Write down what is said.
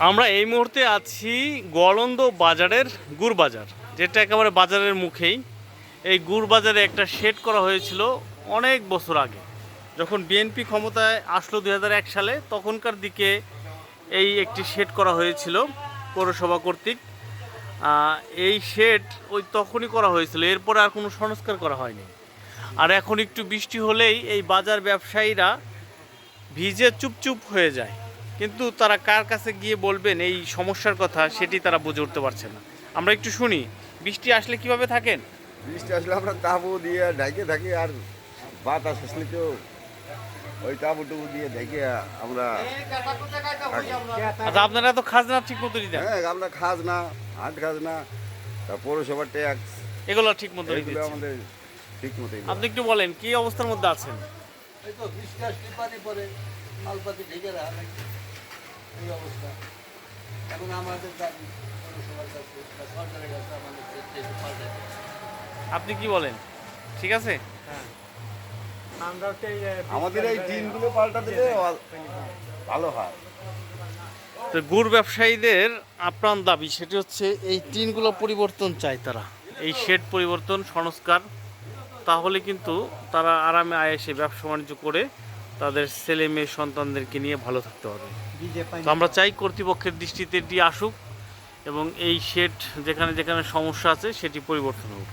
আমরা এই মুহূর্তে আছি গোয়ালন্দ বাজারের গুড় বাজার, যেটা একেবারে বাজারের মুখেই। এই গুড় বাজারে একটা শেড করা হয়েছিল অনেক বছর আগে, যখন বিএনপি ক্ষমতায় আসলো 2001 সালে, তখনকার দিকে এই একটি শেড করা হয়েছিল পৌরসভা কর্তৃক। এই শেড ওই তখনই করা হয়েছিল, এরপরে আর কোনো সংস্কার করা হয়নি। আর এখন একটু বৃষ্টি হলেই এই বাজার ব্যবসায়ীরা ভিজে চুপচুপ হয়ে যায়, কিন্তু তারা কার কাছে গিয়ে বলবেন এই সমস্যার কথা, সেটি তারা বুঝে উঠতে পারছে না। আমরা একটু শুনি, বৃষ্টি আসলে কিভাবে থাকেন? বৃষ্টি আসলে আমরা তাঁবু দিয়ে ঢাকে থাকি, আর বাতাস আসলে তো ওই তাঁবু টুবু দিয়ে ঢেকে আমরা থাকি। আচ্ছা, আপনারা তো খাজনা ঠিক মতো দিতেন? হ্যাঁ, আমরা খাজনা, হাট খাজনা, পৌরসভার ট্যাক্স, এগুলো ঠিক মতো এগুলো দিচ্ছেন? আমাদের ঠিক মতোই। আপনি একটু বলেন কি অবস্থার মধ্যে আছেন? এই তো বৃষ্টি আসলে পানি পড়ে, মালপাতি ঢেকে রাখা, এই অবস্থা। এখন আমাদের দাবি পৌরসভার কাছে বা সরকারের কাছে আমাদের চেষ্টা পাল্টাতে। আপনি কি বলেন, ঠিক আছে? আমাদের এই টিনগুলো পাল্টা দিলে ভালো হয়। তো গুড় ব্যবসায়ীদের আপ্রাণ দাবি সেটি হচ্ছে এই টিনগুলো পরিবর্তন চায় তারা, এই শেড পরিবর্তন সংস্কার, তাহলে কিন্তু তারা আরামে আয়েসে ব্যবসা বাণিজ্য করে তাদের ছেলে মেয়ে সন্তানদেরকে নিয়ে ভালো থাকতে পারবে। তো আমরা চাই কর্তৃপক্ষের দৃষ্টিতে এটি আসুক এবং এই শেড যেখানে যেখানে সমস্যা আছে সেটি পরিবর্তন হোক।